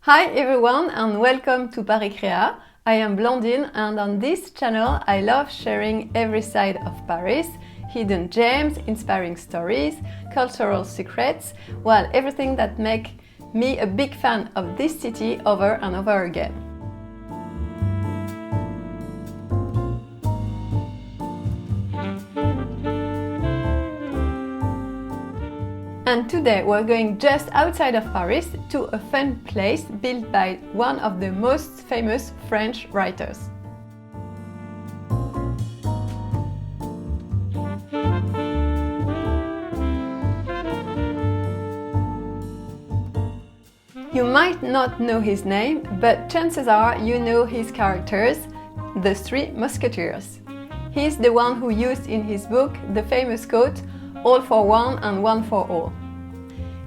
Hi everyone and welcome to Paris Créa. I am Blandine and on this channel I love sharing every side of Paris, hidden gems, inspiring stories, cultural secrets, well, everything that makes me a big fan of this city over and over again. And today we're going just outside of Paris to a fun place built by one of the most famous French writers. You might not know his name, but chances are you know his characters, the three Musketeers. He's the one who used in his book the famous quote, "All for one and one for all."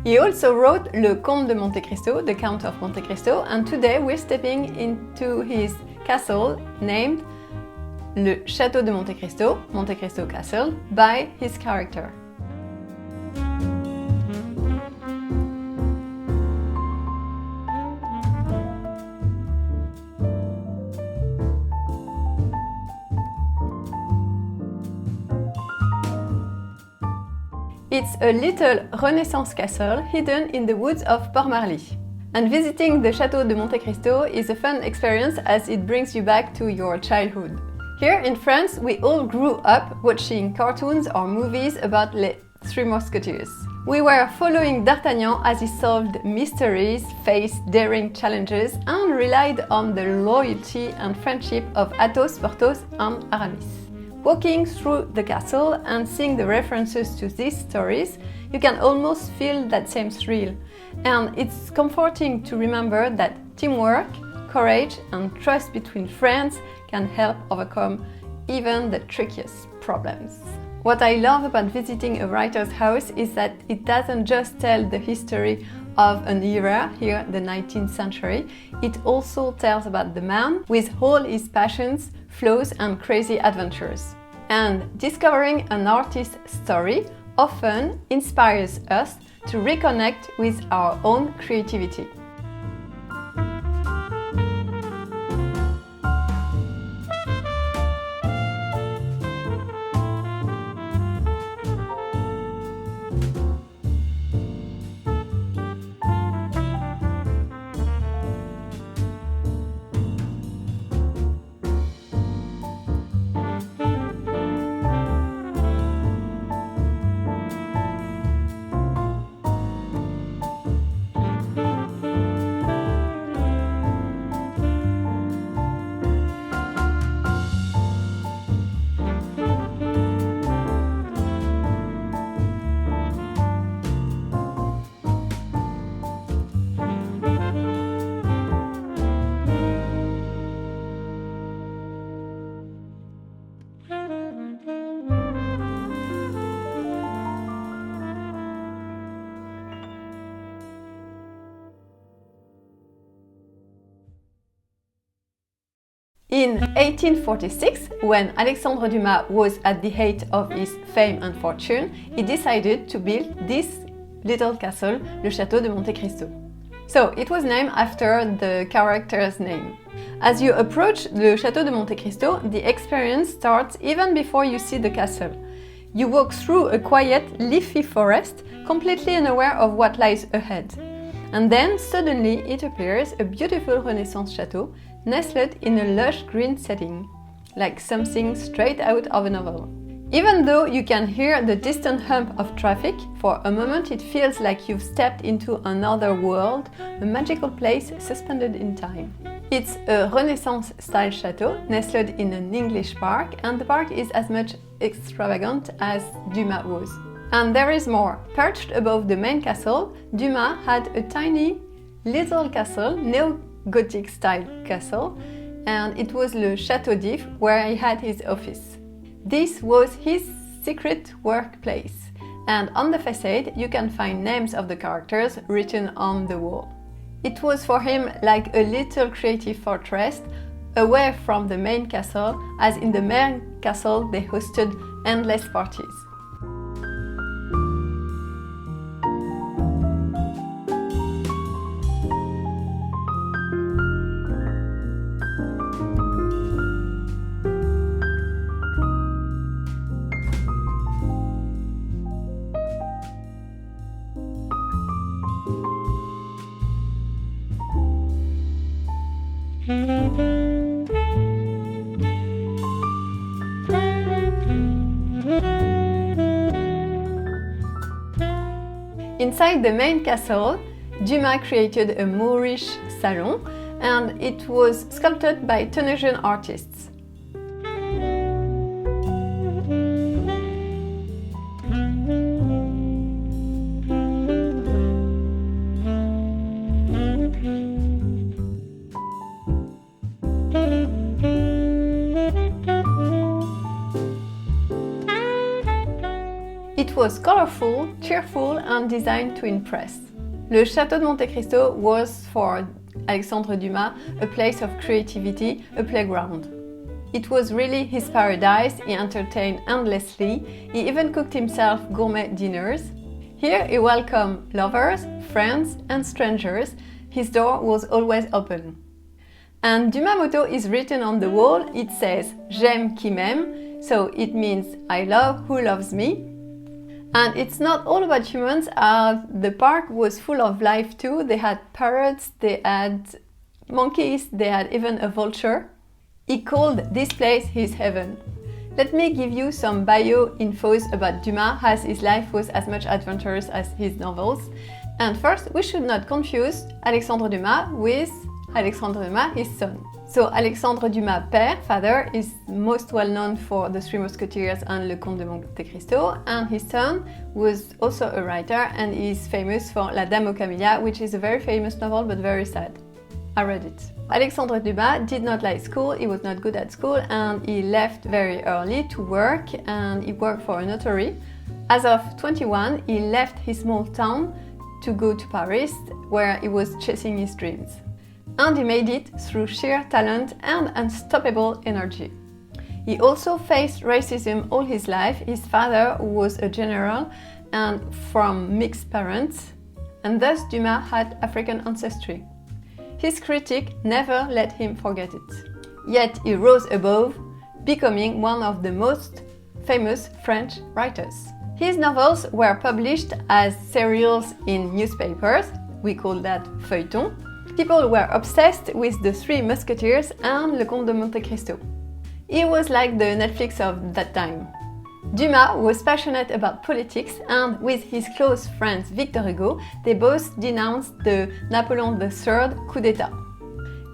He also wrote Le Comte de Monte Cristo, the Count of Monte Cristo, and today we're stepping into his castle named Le Château de Monte Cristo Castle, by his character. It's a little Renaissance castle hidden in the woods of Port-Marly. And visiting the Château de Monte Cristo is a fun experience as it brings you back to your childhood. Here in France, we all grew up watching cartoons or movies about Les Three Musketeers. We were following D'Artagnan as he solved mysteries, faced daring challenges, and relied on the loyalty and friendship of Athos, Porthos, and Aramis. Walking through the castle and seeing the references to these stories, you can almost feel that same thrill. And it's comforting to remember that teamwork, courage, and trust between friends can help overcome even the trickiest problems. What I love about visiting a writer's house is that it doesn't just tell the history of an era, here the 19th century, it also tells about the man with all his passions, flaws and crazy adventures. And discovering an artist's story often inspires us to reconnect with our own creativity. In 1846, when Alexandre Dumas was at the height of his fame and fortune, he decided to build this little castle, Le Château de Monte Cristo. So it was named after the character's name. As you approach the Château de Monte Cristo, the experience starts even before you see the castle. You walk through a quiet, leafy forest, completely unaware of what lies ahead. And then suddenly it appears a beautiful Renaissance chateau, nestled in a lush green setting, like something straight out of a novel. Even though you can hear the distant hum of traffic, for a moment it feels like you've stepped into another world, a magical place suspended in time. It's a Renaissance-style chateau nestled in an English park, and the park is as much extravagant as Dumas was. And there is more. Perched above the main castle, Dumas had a tiny little castle, Gothic style castle, and it was Le Château d'If where he had his office. This was his secret workplace, and on the facade you can find names of the characters written on the wall. It was for him like a little creative fortress away from the main castle, as in the main castle they hosted endless parties. Inside the main castle, Dumas created a Moorish salon, and it was sculpted by Tunisian artists. It was colorful, cheerful, and designed to impress. Le château de Monte Cristo was for Alexandre Dumas a place of creativity, a playground. It was really his paradise. He entertained endlessly. He even cooked himself gourmet dinners. Here he welcomed lovers, friends, and strangers. His door was always open. And Dumas' motto is written on the wall. It says "J'aime qui m'aime," so it means I love who loves me. And it's not all about humans, the park was full of life too. They had parrots, they had monkeys, they had even a vulture. He called this place his heaven. Let me give you some bio-infos about Dumas, as his life was as much adventurous as his novels. And first, we should not confuse Alexandre Dumas with Alexandre Dumas, his son. So Alexandre Dumas père, father, is most well known for The Three Musketeers and Le Comte de Monte Cristo, and his son was also a writer and is famous for La Dame aux Camélias, which is a very famous novel but very sad. I read it. Alexandre Dumas did not like school, he was not good at school, and he left very early to work, and he worked for a notary. As of 21, he left his small town to go to Paris, where he was chasing his dreams. And he made it through sheer talent and unstoppable energy. He also faced racism all his life. His father was a general and from mixed parents, and thus Dumas had African ancestry. His critic never let him forget it. Yet he rose above, becoming one of the most famous French writers. His novels were published as serials in newspapers, we call that feuilleton. People were obsessed with The Three Musketeers and Le Comte de Monte Cristo. He was like the Netflix of that time. Dumas was passionate about politics, and with his close friend Victor Hugo, they both denounced the Napoleon III coup d'etat.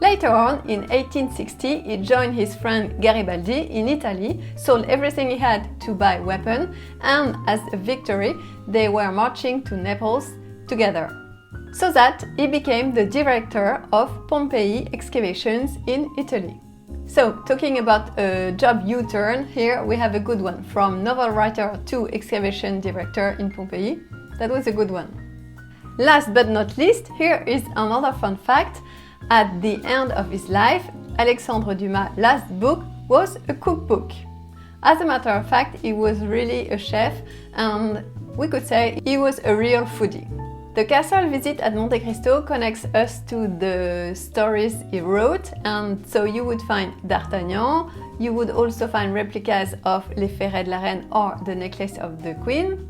Later on, in 1860, he joined his friend Garibaldi in Italy, sold everything he had to buy weapons, and as a victory, they were marching to Naples together. So that he became the director of Pompeii excavations in Italy. So, talking about a job U-turn, here we have a good one. From novel writer to excavation director in Pompeii. That was a good one. Last but not least, here is another fun fact. At the end of his life, Alexandre Dumas' last book was a cookbook. As a matter of fact, he was really a chef, and we could say he was a real foodie. The castle visit at Monte Cristo connects us to the stories he wrote, and so you would find D'Artagnan, you would also find replicas of Les Ferrets de la Reine or the necklace of the Queen.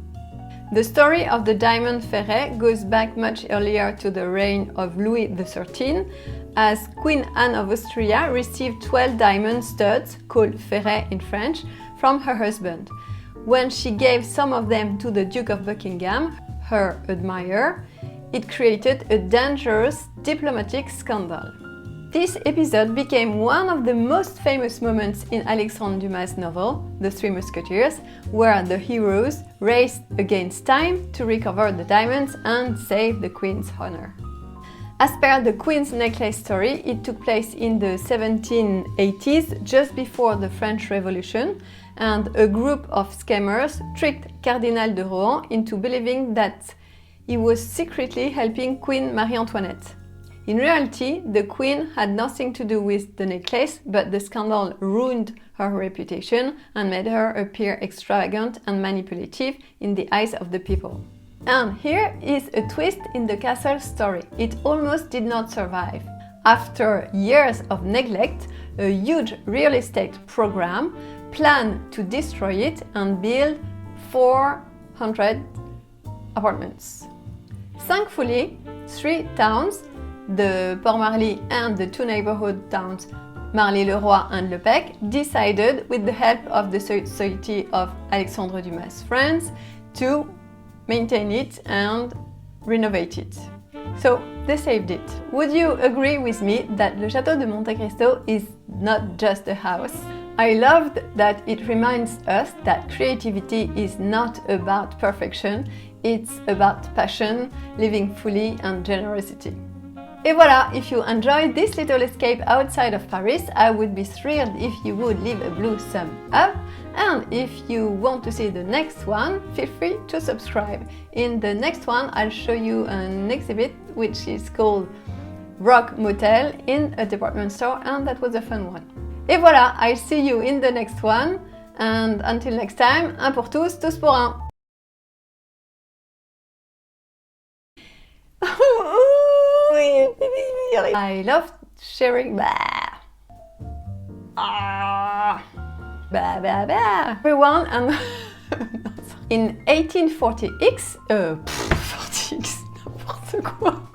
The story of the diamond ferret goes back much earlier to the reign of Louis XIII, as Queen Anne of Austria received 12 diamond studs, called ferrets in French, from her husband. When she gave some of them to the Duke of Buckingham, her admirer, it created a dangerous diplomatic scandal. This episode became one of the most famous moments in Alexandre Dumas' novel, The Three Musketeers, where the heroes raced against time to recover the diamonds and save the Queen's honor. As per the Queen's necklace story, it took place in the 1780s, just before the French Revolution, and a group of scammers tricked Cardinal de Rohan into believing that he was secretly helping Queen Marie-Antoinette. In reality, the Queen had nothing to do with the necklace, but the scandal ruined her reputation and made her appear extravagant and manipulative in the eyes of the people. And here is a twist in the castle story. It almost did not survive. After years of neglect, a huge real estate program planned to destroy it and build 400 apartments. Thankfully, 3 towns the Port Marly and the two neighborhood towns, Marly-le-Roi and Le Pec, decided, with the help of the Society of Alexandre Dumas' friends, to maintain it and renovate it. So they saved it. Would you agree with me that Le Château de Monte Cristo is not just a house? I loved that it reminds us that creativity is not about perfection, it's about passion, living fully and generosity. Et voilà, if you enjoyed this little escape outside of Paris, I would be thrilled if you would leave a blue thumb up. And if you want to see the next one, feel free to subscribe. In the next one, I'll show you an exhibit which is called Rock Motel in a department store, and that was a fun one. Et voilà, I'll see you in the next one. And until next time, un pour tous, tous pour un. I love sharing. Bah. Bah, bah, bah. Everyone, and in 1840x, 40x, n'importe quoi.